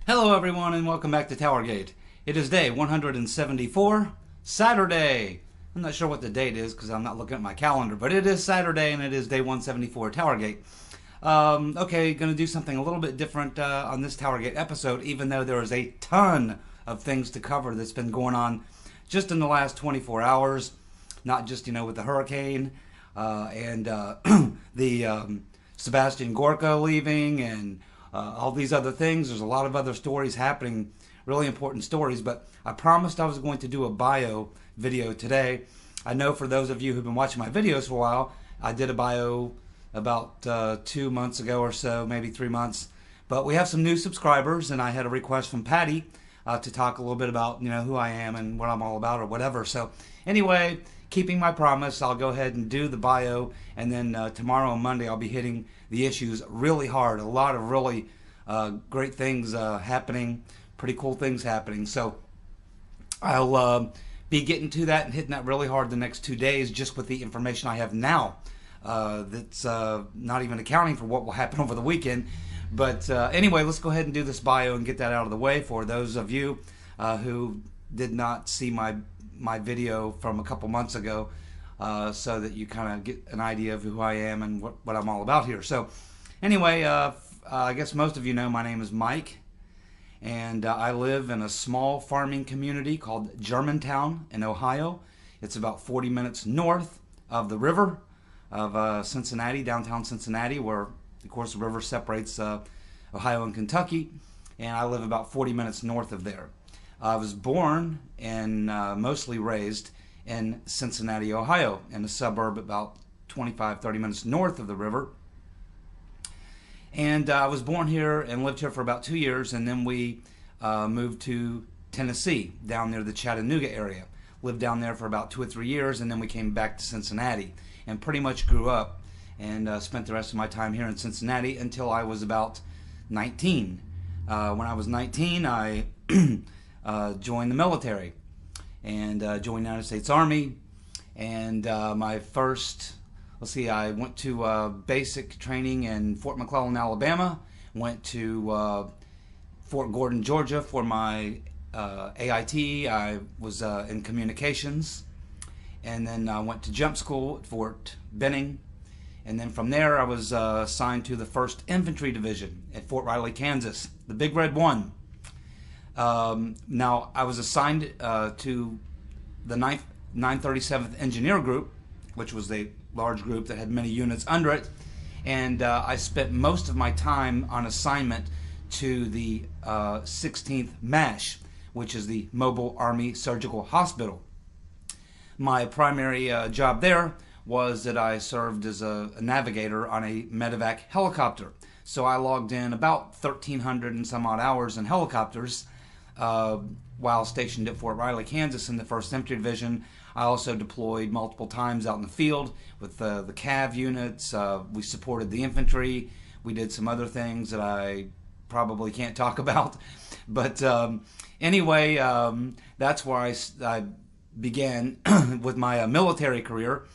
Hello everyone and welcome back to TowerGate. It is day 174, Saturday. I'm not sure what the date is because I'm not looking at my calendar, but it is Saturday and it is day 174 TowerGate. Okay, going to do something a little bit different on this TowerGate episode, even though there is a ton of things to cover that's been going on just in the last 24 hours. Not just, with the hurricane and the Sebastian Gorka leaving and all these other things. There's a lot of other stories happening, really important stories, but I promised I was going to do a bio video today. I know for those of you who've been watching my videos for a while, I did a bio about 2 months ago or so, maybe 3 months, but we have some new subscribers and I had a request from Patty to talk a little bit about who I am and what I'm all about or whatever. So anyway, keeping my promise, I'll go ahead and do the bio, and then tomorrow and Monday I'll be hitting the issues really hard. A lot of really great things happening, pretty cool things happening. So I'll be getting to that and hitting that really hard the next 2 days just with the information I have now. That's not even accounting for what will happen over the weekend. But anyway, let's go ahead and do this bio and get that out of the way for those of you who did not see my video from a couple months ago, so that you kind of get an idea of who I am and what I'm all about here. So anyway, I guess most of you know my name is Mike, and I live in a small farming community called Germantown in Ohio. It's about 40 minutes north of the river of Cincinnati, downtown Cincinnati, where of course the river separates Ohio and Kentucky, and I live about 40 minutes north of there. I was born and mostly raised in Cincinnati, Ohio, in a suburb about 25-30 minutes north of the river. And I was born here and lived here for about 2 years, and then we moved to Tennessee, down near the Chattanooga area. Lived down there for about 2 or 3 years, and then we came back to Cincinnati and pretty much grew up and spent the rest of my time here in Cincinnati until I was about 19. When I was 19, I joined the military and joined the United States Army, and my first, I went to basic training in Fort McClellan, Alabama, went to Fort Gordon, Georgia for my AIT. I was in communications, and then I went to jump school at Fort Benning, and then from there I was assigned to the 1st Infantry Division at Fort Riley, Kansas, the Big Red One. Now, I was assigned to the 937th Engineer Group, which was a large group that had many units under it, and I spent most of my time on assignment to the 16th MASH, which is the Mobile Army Surgical Hospital. My primary job there was that I served as a navigator on a medevac helicopter. So I logged in about 1,300 and some odd hours in helicopters while stationed at Fort Riley, Kansas in the 1st Infantry Division. I also deployed multiple times out in the field with the CAV units. We supported the infantry. We did some other things that I probably can't talk about. But anyway, that's where I began with my military career.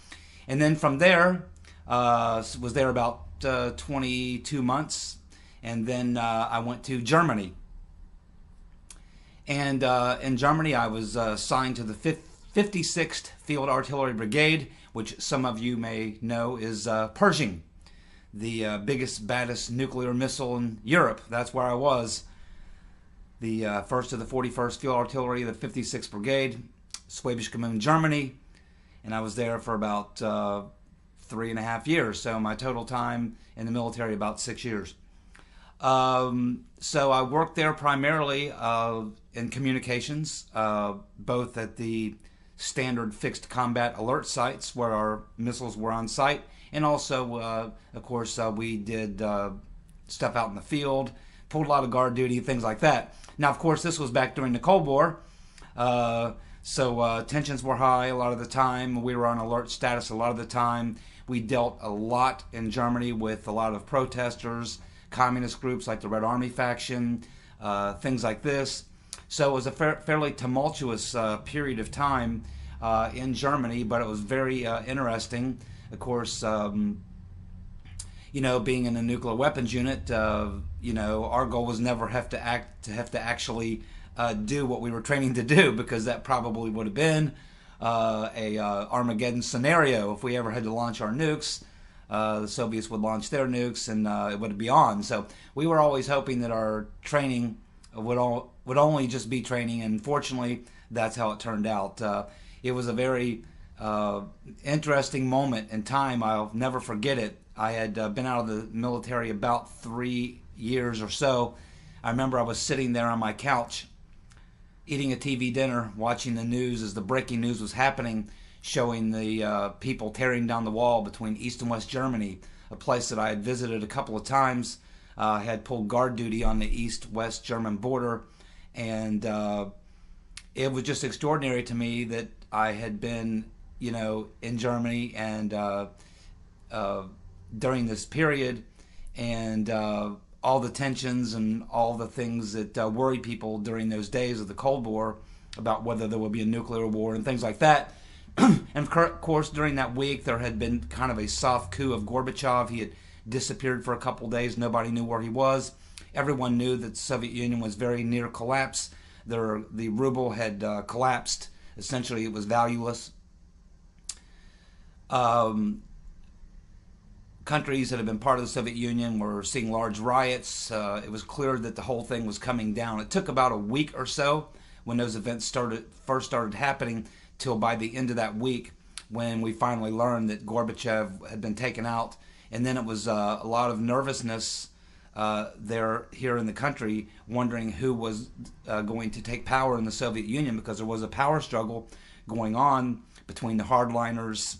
And then from there, was there about 22 months. And then I went to Germany. And in Germany, I was assigned to the 56th Field Artillery Brigade, which some of you may know is Pershing, the biggest, baddest nuclear missile in Europe. That's where I was. The 1st of the 41st Field Artillery, the 56th Brigade, Schwäbisch Gmünd, Germany. And I was there for about 3.5 years. So my total time in the military, about 6 years. So I worked there primarily in communications, both at the standard fixed combat alert sites where our missiles were on site, and also, of course, we did stuff out in the field, pulled a lot of guard duty, things like that. Now, of course, this was back during the Cold War, so tensions were high a lot of the time. We were on alert status a lot of the time. We dealt a lot in Germany with a lot of protesters, communist groups like the Red Army faction, things like this. So it was a fairly tumultuous period of time in Germany, but it was very interesting. Of course, being in a nuclear weapons unit, our goal was never have to actually do what we were training to do, because that probably would have been a Armageddon scenario. If we ever had to launch our nukes, the Soviets would launch their nukes, and it would be on. So we were always hoping that our training would only just be training, and fortunately, that's how it turned out. It was a very interesting moment in time. I'll never forget it. I had been out of the military about 3 years or so. I remember I was sitting there on my couch eating a TV dinner, watching the news as the breaking news was happening, showing the people tearing down the wall between East and West Germany, a place that I had visited a couple of times. I had pulled guard duty on the East-West German border, and it was just extraordinary to me that I had been, in Germany and during this period, and all the tensions and all the things that worried people during those days of the Cold War about whether there would be a nuclear war and things like that. And of course, during that week, there had been kind of a soft coup of Gorbachev. He had disappeared for a couple of days. Nobody knew where he was. Everyone knew that the Soviet Union was very near collapse. The ruble had collapsed. Essentially, it was valueless. Countries that had been part of the Soviet Union were seeing large riots. It was clear that the whole thing was coming down. It took about a week or so when those events first started happening, till by the end of that week when we finally learned that Gorbachev had been taken out. And then it was a lot of nervousness here in the country, wondering who was going to take power in the Soviet Union, because there was a power struggle going on between the hardliners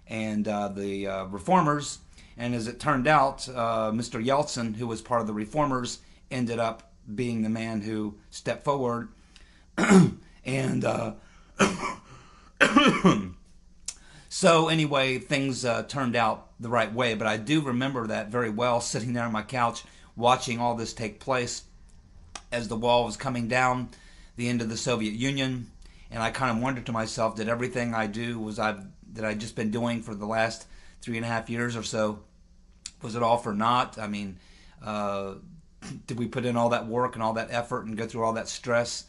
and the reformers. And as it turned out, Mr. Yeltsin, who was part of the reformers, ended up being the man who stepped forward. And so anyway, things turned out the right way. But I do remember that very well, sitting there on my couch watching all this take place as the wall was coming down, the end of the Soviet Union. And I kind of wondered to myself, did everything I do that I'd just been doing for the last 3.5 years or so, was it all for naught? I mean, did we put in all that work and all that effort and go through all that stress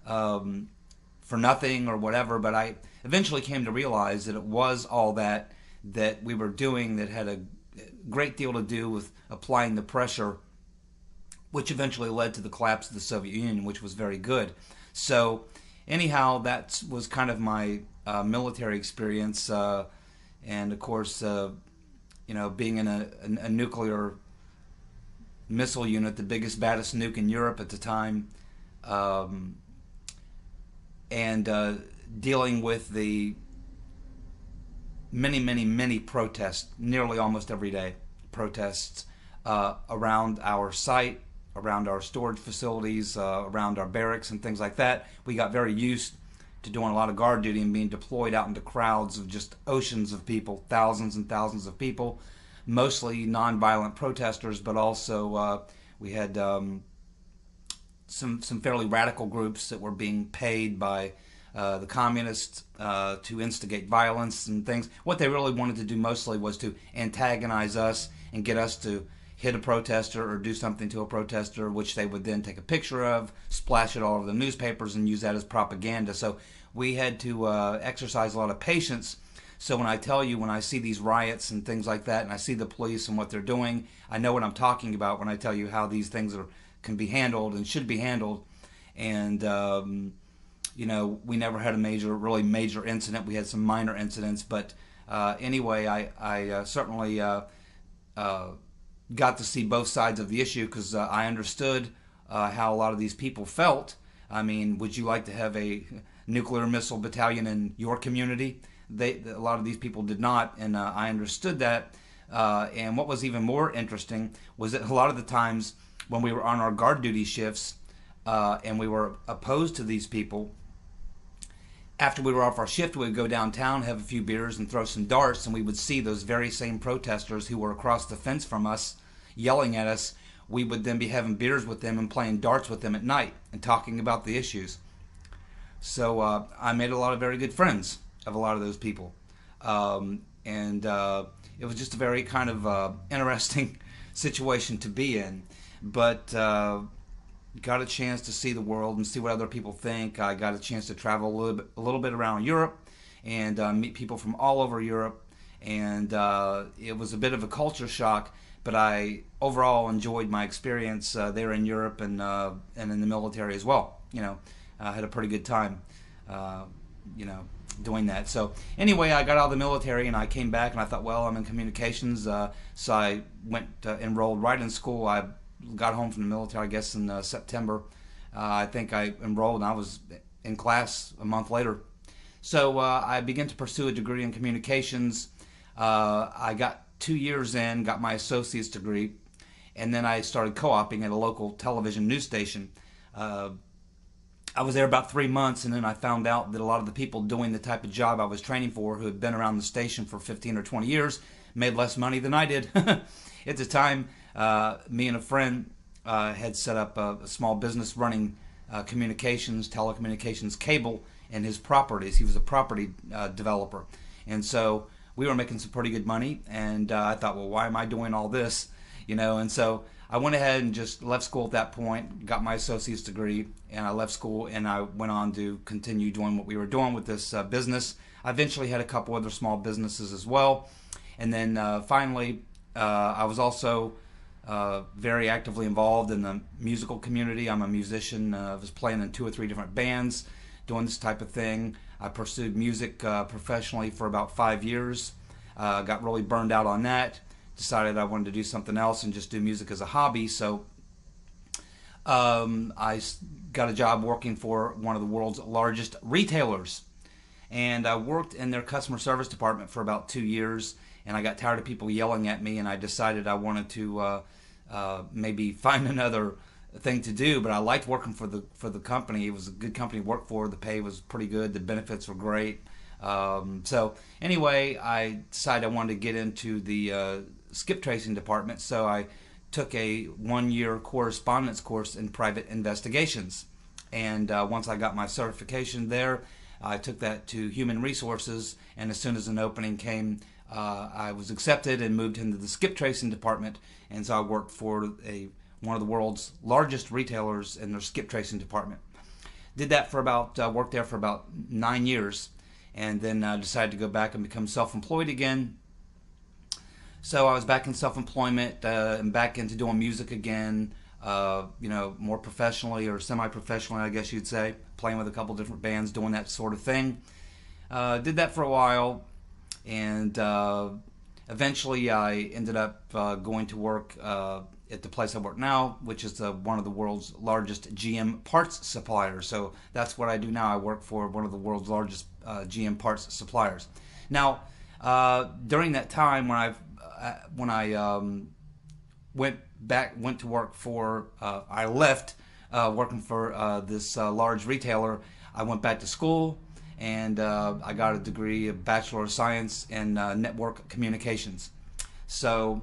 for nothing or whatever? But I eventually came to realize that it was all that we were doing that had a great deal to do with applying the pressure, which eventually led to the collapse of the Soviet Union, which was very good. So anyhow, that was kind of my military experience. And of course, being in a nuclear missile unit, the biggest, baddest nuke in Europe at the time, and dealing with the many protests, nearly almost every day, protests around our site, around our storage facilities, around our barracks and things like that. We got very used to doing a lot of guard duty and being deployed out into crowds of just oceans of people, thousands and thousands of people, mostly nonviolent protesters, but also we had some fairly radical groups that were being paid by the communists to instigate violence and things. What they really wanted to do mostly was to antagonize us and get us to hit a protester or do something to a protester, which they would then take a picture of, splash it all over the newspapers, and use that as propaganda. So we had to exercise a lot of patience. So when I tell you, when I see these riots and things like that, and I see the police and what they're doing, I know what I'm talking about when I tell you how these things can be handled and should be handled. And we never had a really major incident. We had some minor incidents, but anyway, I certainly got to see both sides of the issue, because I understood how a lot of these people felt. I mean, would you like to have a nuclear missile battalion in your community? A lot of these people did not, and I understood that. And what was even more interesting was that a lot of the times when we were on our guard duty shifts and we were opposed to these people, after we were off our shift, we would go downtown, have a few beers, and throw some darts, and we would see those very same protesters who were across the fence from us yelling at us. We would then be having beers with them and playing darts with them at night and talking about the issues. So I made a lot of very good friends of a lot of those people. And it it was just a very kind of interesting situation to be in. But got a chance to see the world and see what other people think. I got a chance to travel a little bit around Europe and meet people from all over Europe. And it was a bit of a culture shock, but I overall enjoyed my experience there in Europe and in the military as well. I had a pretty good time, doing that. So anyway, I got out of the military and I came back and I thought, well, I'm in communications, so I went enrolled right in school. I got home from the military, I guess, in September. I think I enrolled and I was in class a month later. So I began to pursue a degree in communications. I got 2 years in, got my associate's degree, and then I started co-oping at a local television news station. I was there about 3 months, and then I found out that a lot of the people doing the type of job I was training for, who had been around the station for 15 or 20 years, made less money than I did. At the time, me and a friend had set up a small business running communications, telecommunications, cable in his properties. He was a property developer. And so we were making some pretty good money, and I thought, well, why am I doing all this? And so I went ahead and just left school at that point, got my associate's degree, and I left school and I went on to continue doing what we were doing with this business. I eventually had a couple other small businesses as well. And then finally, I was also very actively involved in the musical community. I'm a musician. I was playing in 2 or 3 different bands, doing this type of thing. I pursued music professionally for about 5 years. Got really burned out on that. Decided I wanted to do something else and just do music as a hobby. So I got a job working for one of the world's largest retailers. And I worked in their customer service department for about 2 years. And I got tired of people yelling at me, and I decided I wanted to maybe find another thing to do. But I liked working for the company. It was a good company to work for. The pay was pretty good. The benefits were great. So anyway, I decided I wanted to get into the skip tracing department. So I took a 1-year correspondence course in private investigations. And once I got my certification there, I took that to human resources. And as soon as an opening came, I was accepted and moved into the skip tracing department, and so I worked for one of the world's largest retailers in their skip tracing department. Did that for worked there for about 9 years, and then decided to go back and become self-employed again. So I was back in self-employment and back into doing music again, more professionally or semi-professionally, I guess you'd say, playing with a couple different bands, doing that sort of thing. Did that for a while. And eventually I ended up going to work at the place I work now, which is one of the world's largest GM parts suppliers. So that's what I do now. I work for one of the world's largest GM parts suppliers. Now, during that time when I went to work for, I left working for this large retailer. I went back to school. And I got a degree, a Bachelor of Science in Network Communications. So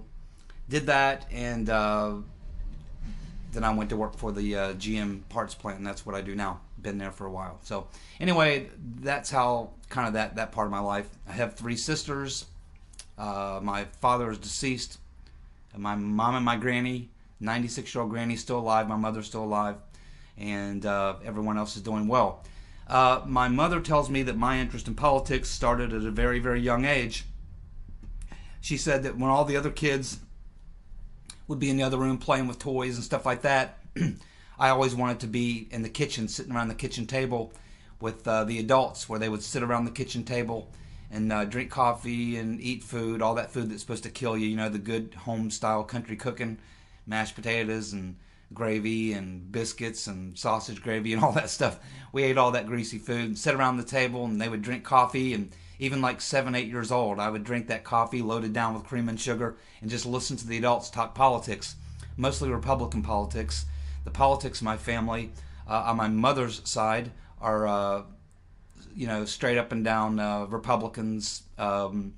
did that, and then I went to work for the GM parts plant, and that's what I do now. Been there for a while. So anyway, that's how kind of that part of my life. I have 3 sisters. My father is deceased. My mom and my granny, 96-year-old granny, still alive. My mother's still alive, and everyone else is doing well. My mother tells me that my interest in politics started at a very, very young age. She said that when all the other kids would be in the other room playing with toys and stuff like that, I always wanted to be in the kitchen, sitting around the kitchen table with the adults, where they would sit around the kitchen table and drink coffee and eat food, all that food that's supposed to kill you, the good home-style country cooking, mashed potatoes and gravy and biscuits and sausage gravy and all that stuff. We ate all that greasy food and sat around the table, and they would drink coffee. And even like 7, 8 years old, I would drink that coffee loaded down with cream and sugar and just listen to the adults talk politics, mostly Republican politics. The politics of my family on my mother's side are straight up and down Republicans, the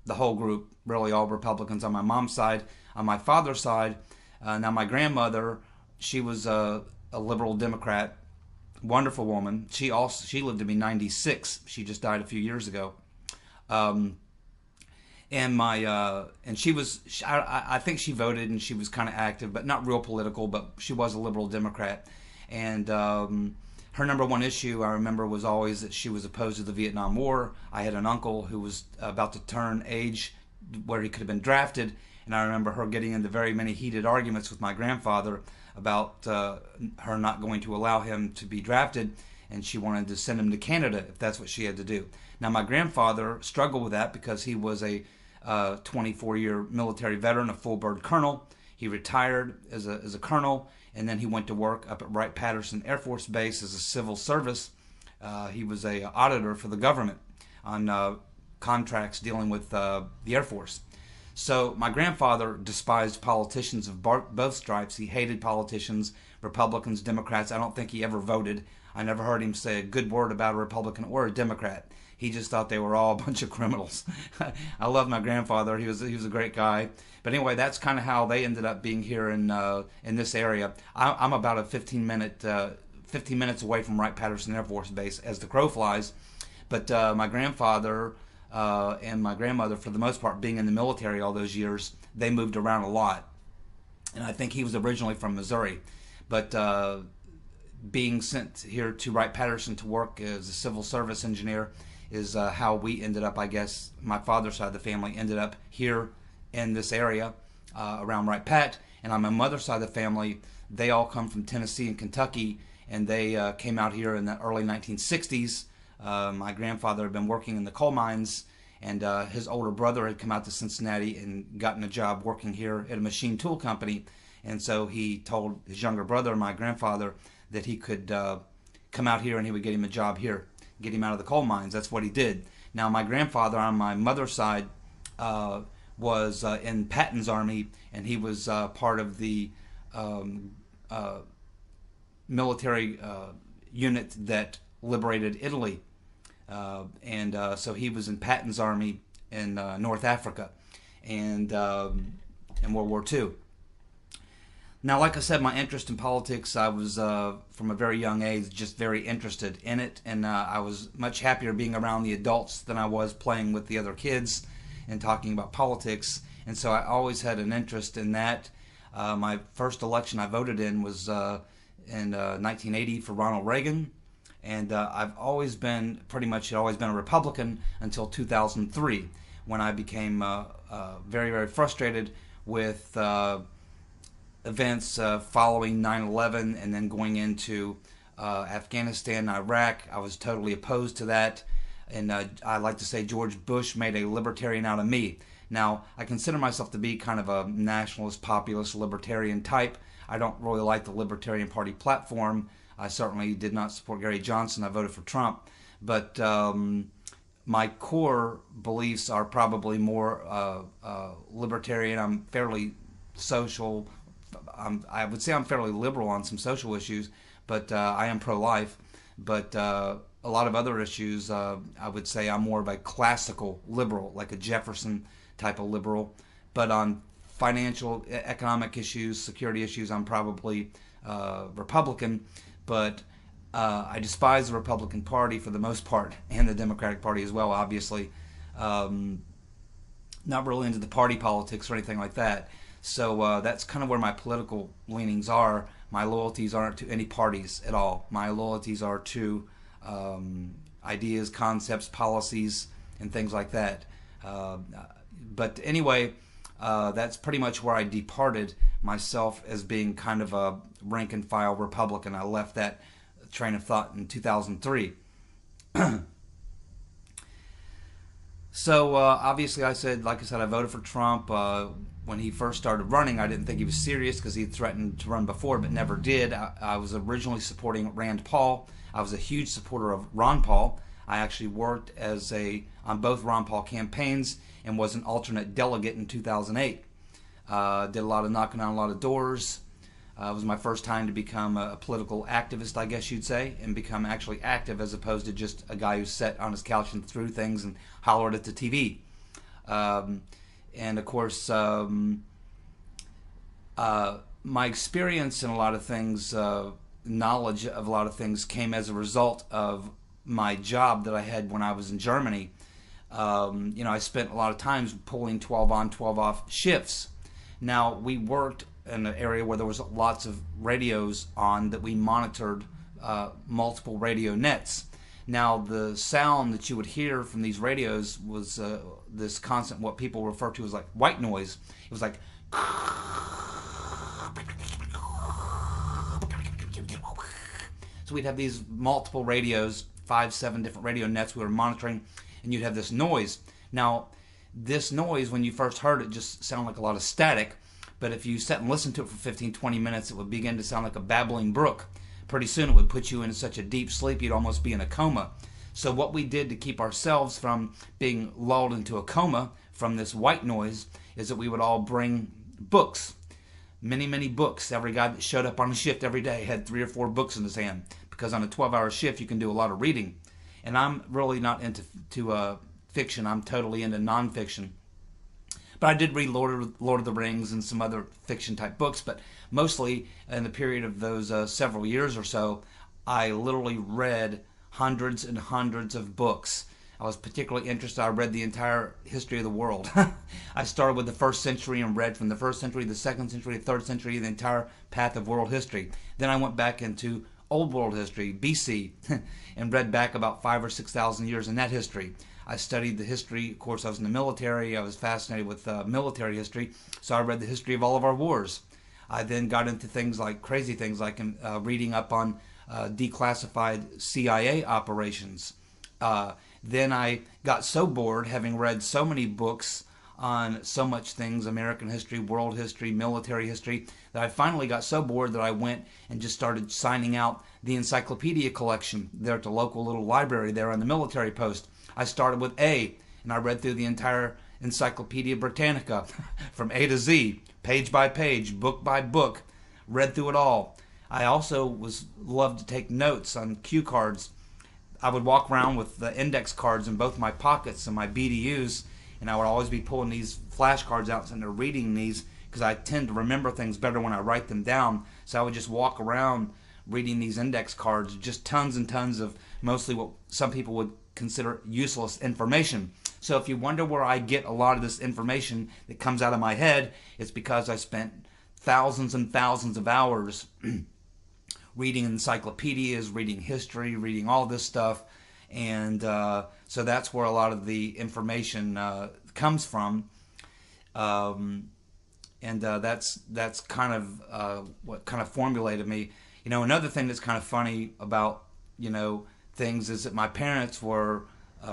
whole group, really all Republicans on my mom's side. On my father's side, now my grandmother, she was a liberal Democrat, wonderful woman. She lived to be 96. She just died a few years ago. and my and she was I think she voted and she was kind of active, but not real political, but she was a liberal Democrat. And her number one issue I remember was always that she was opposed to the Vietnam War. I had an uncle who was about to turn age where he could have been drafted, and I remember her getting into very many heated arguments with my grandfather about her not going to allow him to be drafted, and she wanted to send him to Canada if that's what she had to do. Now, my grandfather struggled with that because he was a 24-year military veteran, a full bird colonel. He retired as a colonel, and then he went to work up at Wright-Patterson Air Force Base as a civil service. He was a auditor for the government on contracts dealing with the Air Force. So my grandfather despised politicians of both stripes. He hated politicians, Republicans, Democrats. I don't think he ever voted. I never heard him say a good word about a Republican or a Democrat. He just thought they were all a bunch of criminals. I love my grandfather. He was a great guy. But anyway, that's kind of how they ended up being here in this area. I'm about a 15 minutes away from Wright-Patterson Air Force Base as the crow flies. But my grandfather and my grandmother, for the most part, being in the military all those years, they moved around a lot. And I think he was originally from Missouri. But being sent here to Wright-Patterson to work as a civil service engineer is how we ended up, I guess, my father's side of the family ended up here in this area around Wright-Pat. And on my mother's side of the family, they all come from Tennessee and Kentucky, and they came out here in the early 1960s. My grandfather had been working in the coal mines, and his older brother had come out to Cincinnati and gotten a job working here at a machine tool company. And so he told his younger brother, my grandfather, that he could come out here and he would get him a job here, get him out of the coal mines. That's what he did. Now, my grandfather on my mother's side was in Patton's army, and he was part of the military unit that liberated Italy. So he was in Patton's army in North Africa and in World War II. Now, like I said, my interest in politics, I was from a very young age just very interested in it, and I was much happier being around the adults than I was playing with the other kids and talking about politics. And so I always had an interest in that. My first election I voted in was in 1980 for Ronald Reagan. And I've always been, pretty much always been a Republican until 2003, when I became very, very frustrated with events following 9/11 and then going into Afghanistan and Iraq. I was totally opposed to that. And I like to say George Bush made a libertarian out of me. Now, I consider myself to be kind of a nationalist, populist, libertarian type. I don't really like the Libertarian Party platform. I certainly did not support Gary Johnson. I voted for Trump. But my core beliefs are probably more libertarian. I'm fairly social. I would say I'm fairly liberal on some social issues, but I am pro-life. But a lot of other issues, I would say I'm more of a classical liberal, like a Jefferson type of liberal. But on financial, economic issues, security issues, I'm probably Republican. But I despise the Republican Party for the most part, and the Democratic Party as well, obviously. Not really into the party politics or anything like that. So that's kind of where my political leanings are. My loyalties aren't to any parties at all. My loyalties are to ideas, concepts, policies, and things like that. But anyway, that's pretty much where I departed myself as being kind of a rank and file Republican. I left that train of thought in 2003. So obviously, like I said, I voted for Trump. When he first started running, I didn't think he was serious because he threatened to run before, but never did. I was originally supporting Rand Paul. I was a huge supporter of Ron Paul. I actually worked on both Ron Paul campaigns and was an alternate delegate in 2008. Did a lot of knocking on a lot of doors. It was my first time to become a political activist, I guess you'd say, and become actually active as opposed to just a guy who sat on his couch and threw things and hollered at the TV. And of course, my experience in a lot of things, knowledge of a lot of things came as a result of my job that I had when I was in Germany. I spent a lot of times pulling 12 on, 12 off shifts. Now, we worked in an area where there was lots of radios on that we monitored, multiple radio nets. Now, the sound that you would hear from these radios was this constant, what people refer to as like white noise. It was like, so we'd have these multiple radios, 5, 7 different radio nets we were monitoring, and you'd have this noise. Now, this noise, when you first heard it, just sounded like a lot of static, but if you sat and listened to it for 15, 20 minutes, it would begin to sound like a babbling brook. Pretty soon it would put you in such a deep sleep you'd almost be in a coma. So what we did to keep ourselves from being lulled into a coma from this white noise is that we would all bring books. Many, many books. Every guy that showed up on a shift every day had 3 or 4 books in his hand, because on a 12-hour shift you can do a lot of reading. And I'm really not into fiction. I'm totally into nonfiction. But I did read Lord of the Rings and some other fiction type books, but mostly in the period of those several years or so, I literally read hundreds and hundreds of books. I was particularly interested. I read the entire history of the world. I started with the 1st century and read from the 1st century, the 2nd century, the 3rd century, the entire path of world history. Then I went back into Old World history, BC, and read back about 5,000 or 6,000 years in that history. I studied the history. Of course, I was in the military. I was fascinated with military history, so I read the history of all of our wars. I then got into things like crazy things like reading up on declassified CIA operations. Then I got so bored, having read so many books on so much things, American history, world history, military history, that I finally got so bored that I went and just started signing out the encyclopedia collection there at the local little library there on the military post. I started with A, and I read through the entire Encyclopedia Britannica from A to Z, page by page, book by book, read through it all. I also loved to take notes on cue cards. I would walk around with the index cards in both my pockets and my BDUs, and I would always be pulling these flashcards out and reading these, because I tend to remember things better when I write them down. So I would just walk around reading these index cards, just tons and tons of mostly what some people would consider useless information. So if you wonder where I get a lot of this information that comes out of my head, it's because I spent thousands and thousands of hours reading encyclopedias, reading history, reading all this stuff. And so that's where a lot of the information comes from. That's kind of what kind of formulated me. Another thing that's kind of funny about, things is that my parents were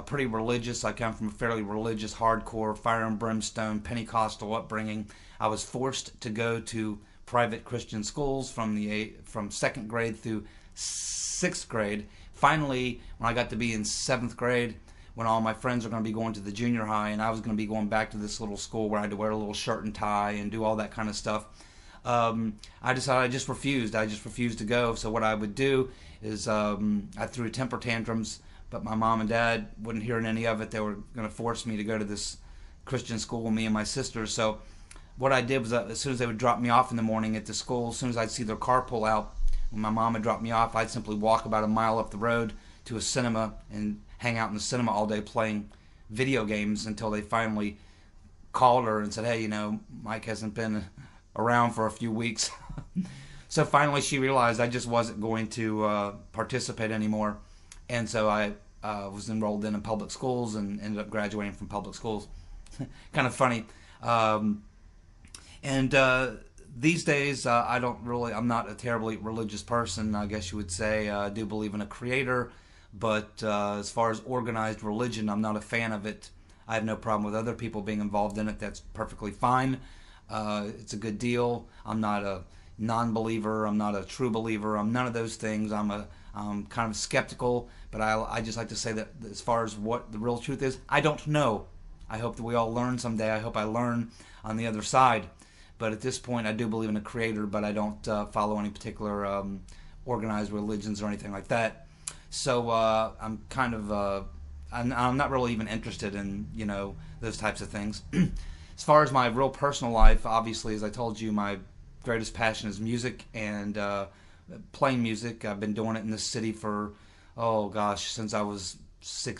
pretty religious. I come from a fairly religious, hardcore, fire and brimstone, Pentecostal upbringing. I was forced to go to private Christian schools from 2nd grade through 6th grade. Finally, when I got to be in 7th grade, when all my friends were going to be going to the junior high, and I was going to be going back to this little school where I had to wear a little shirt and tie and do all that kind of stuff, I decided I just refused. I just refused to go. So what I would do is I threw temper tantrums, but my mom and dad wouldn't hear any of it. They were going to force me to go to this Christian school with me and my sister. So what I did was as soon as they would drop me off in the morning at the school, as soon as I'd see their car pull out, when my mom would drop me off, I'd simply walk about a mile up the road to a cinema and hang out in the cinema all day playing video games until they finally called her and said, hey, Mike hasn't been around for a few weeks. So finally she realized I just wasn't going to participate anymore. And so I was enrolled in public schools and ended up graduating from public schools. Kind of funny. These days, I'm not a terribly religious person, I guess you would say. I do believe in a creator, but as far as organized religion, I'm not a fan of it. I have no problem with other people being involved in it. That's perfectly fine. It's a good deal. I'm not a non-believer. I'm not a true believer. I'm none of those things. I'm kind of skeptical, but I just like to say that as far as what the real truth is, I don't know. I hope that we all learn someday. I hope I learn on the other side. But at this point, I do believe in a creator, but I don't follow any particular organized religions or anything like that. So I'm kind of, I'm not really even interested in, those types of things. As far as my real personal life, obviously, as I told you, my greatest passion is music and playing music. I've been doing it in this city for, since I was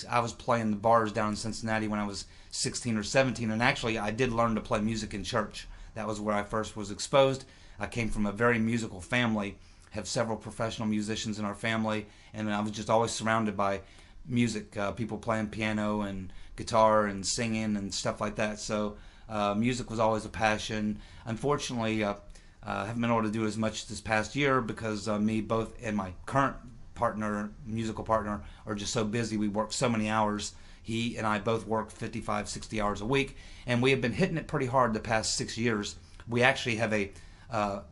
I was playing the bars down in Cincinnati when I was 16 or 17, and actually I did learn to play music in church. That was where I first was exposed. I came from a very musical family, have several professional musicians in our family, and I was just always surrounded by music, people playing piano and guitar and singing and stuff like that. So music was always a passion. Unfortunately, I haven't been able to do as much this past year because me both and my current musical partner, are just so busy. We work so many hours. He and I both work 55, 60 hours a week, and we have been hitting it pretty hard the past 6 years. We actually have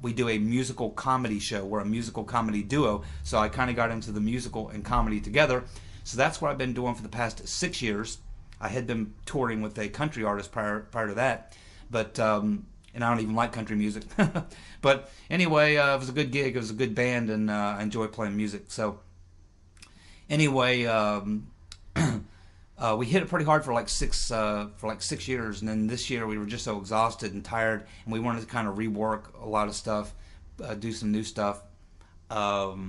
we do a musical comedy show. We're a musical comedy duo, so I kind of got into the musical and comedy together. So that's what I've been doing for the past 6 years. I had been touring with a country artist prior to that, but and I don't even like country music. But anyway, it was a good gig. It was a good band, and I enjoy playing music. So anyway, we hit it pretty hard for like 6 years, and then this year we were just so exhausted and tired, and we wanted to kind of rework a lot of stuff, do some new stuff. My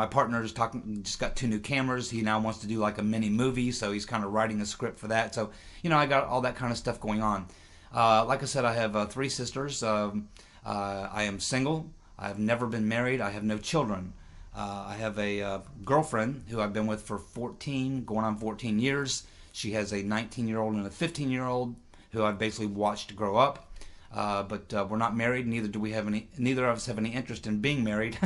partner just got 2 new cameras. He now wants to do like a mini movie, so he's kind of writing a script for that. So I got all that kind of stuff going on. Like I said, I have 3 sisters. I am single. I've never been married. I have no children. I have a girlfriend who I've been with for going on 14 years. She has a 19-year-old and a 15-year-old who I've basically watched grow up. But we're not married. Neither of us have any interest in being married.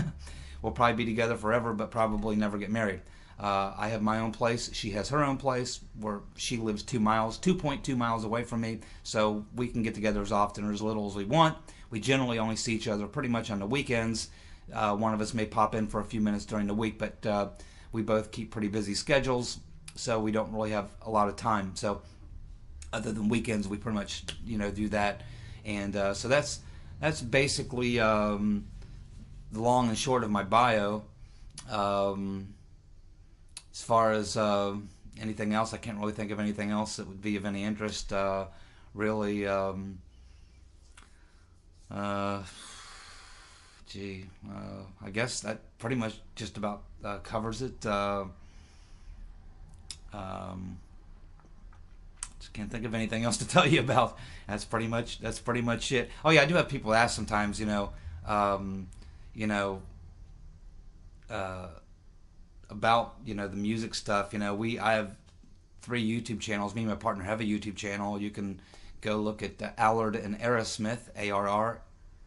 We'll probably be together forever, but probably never get married. I have my own place. She has her own place where she lives 2.2 miles away from me. So we can get together as often or as little as we want. We generally only see each other pretty much on the weekends. One of us may pop in for a few minutes during the week, but we both keep pretty busy schedules, so we don't really have a lot of time. So other than weekends, we pretty much do that. And so that's basically the long and short of my bio. As far as anything else, I can't really think of anything else that would be of any interest. Really, I guess that pretty much just about covers it. Just can't think of anything else to tell you about. That's pretty much it. Oh yeah, I do have people ask sometimes, about the music stuff. I have 3 YouTube channels. Me and my partner have a YouTube channel. You can go look at Allard and Aerosmith,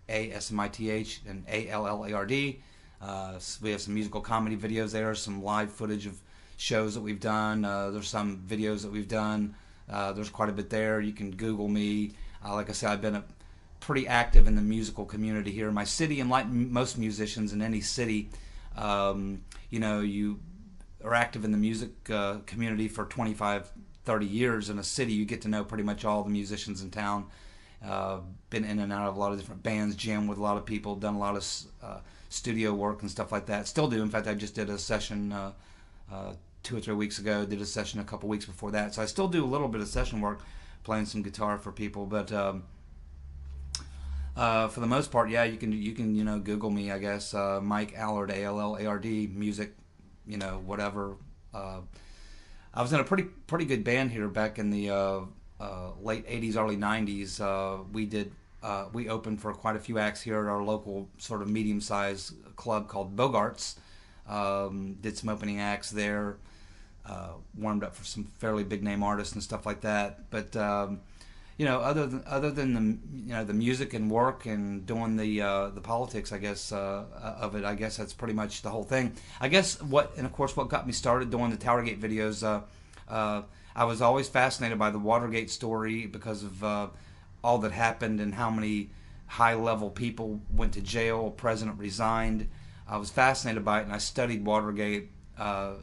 ARRASMITH and ALLARD. We have some musical comedy videos there, some live footage of shows that we've done. There's some videos that we've done. There's quite a bit there. You can Google me. Like I said, I've been pretty active in the musical community here in my city, and like most musicians in any city, you are active in the music community for 25, 30 years in a city. You get to know pretty much all the musicians in town. Been in and out of a lot of different bands, jammed with a lot of people, done a lot of studio work and stuff like that. Still do. In fact, I just did a session 2 or 3 weeks ago. Did a session a couple weeks before that. So I still do a little bit of session work, playing some guitar for people. But for the most part, yeah, you can Google me, I guess. Mike Allard, ALLARD, music, whatever. I was in a pretty good band here back in the late 80s, early 90s. We opened for quite a few acts here at our local sort of medium-sized club called Bogart's. Did some opening acts there. Warmed up for some fairly big name artists and stuff like that. But other than the music and work and doing the politics, I guess of it, I guess that's pretty much the whole thing. I guess what got me started doing the TowerGate videos. I was always fascinated by the Watergate story because of all that happened and how many high-level people went to jail. President resigned. I was fascinated by it, and I studied Watergate a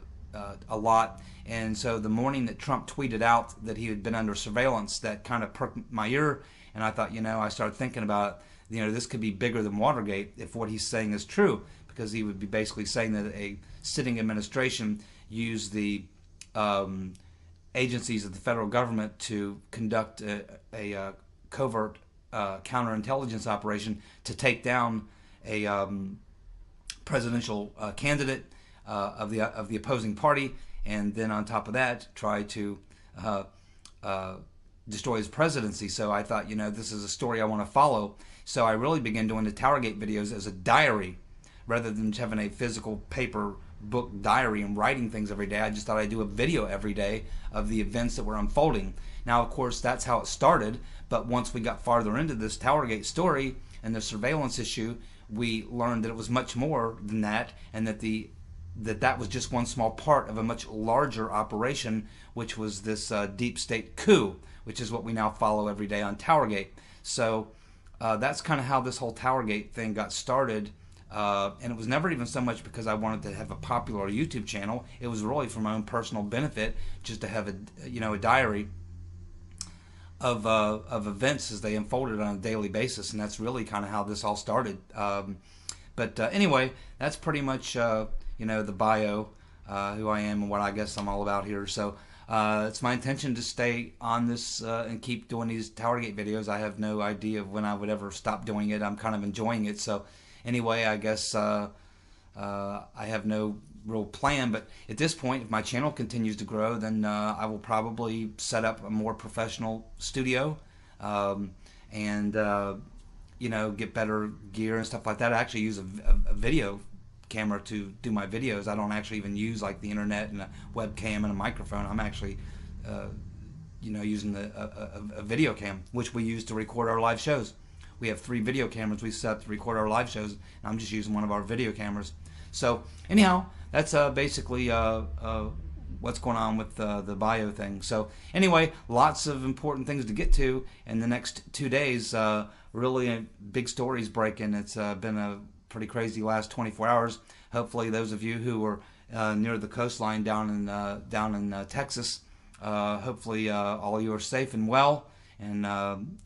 lot. And so the morning that Trump tweeted out that he had been under surveillance, that kind of perked my ear, and I thought, I started thinking about, this could be bigger than Watergate if what he's saying is true, because he would be basically saying that a sitting administration used the agencies of the federal government to conduct a covert counterintelligence operation to take down a presidential candidate of the opposing party, and then on top of that try to destroy his presidency. So I thought, this is a story I want to follow. So I really began doing the TowerGate videos as a diary rather than having a physical paper book diary and writing things every day. I just thought I'd do a video every day of the events that were unfolding. Now, of course, that's how it started, but once we got farther into this TowerGate story and the surveillance issue, we learned that it was much more than that, and that was just one small part of a much larger operation, which was this deep state coup, which is what we now follow every day on TowerGate. So that's kind of how this whole TowerGate thing got started. And it was never even so much because I wanted to have a popular YouTube channel. It was really for my own personal benefit, just to have a diary of events as they unfolded on a daily basis, and that's really kind of how this all started. But anyway, that's pretty much the bio, who I am and what I guess I'm all about here. So it's my intention to stay on this and keep doing these TowerGate videos. I have no idea of when I would ever stop doing it. I'm kind of enjoying it. So anyway, I guess I have no real plan, but at this point, if my channel continues to grow, then I will probably set up a more professional studio and get better gear and stuff like that. I actually use a video camera to do my videos. I don't actually even use like the internet and a webcam and a microphone. I'm actually using a video cam, which we use to record our live shows. We have 3 video cameras we set up to record our live shows, and I'm just using one of our video cameras. So anyhow, that's basically what's going on with the bio thing. So anyway, lots of important things to get to in the next 2 days. Really big stories breaking. It's been a pretty crazy last 24 hours. Hopefully those of you who are near the coastline down in Texas, hopefully all of you are safe and well, and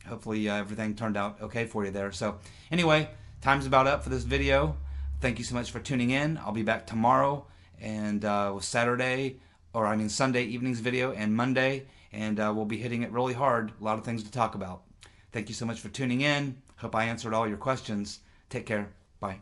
hopefully everything turned out okay for you there. So anyway, time's about up for this video. Thank you so much for tuning in. I'll be back tomorrow and with Sunday evening's video and Monday, and we'll be hitting it really hard. A lot of things to talk about. Thank you so much for tuning in. Hope I answered all your questions. Take care. Bye.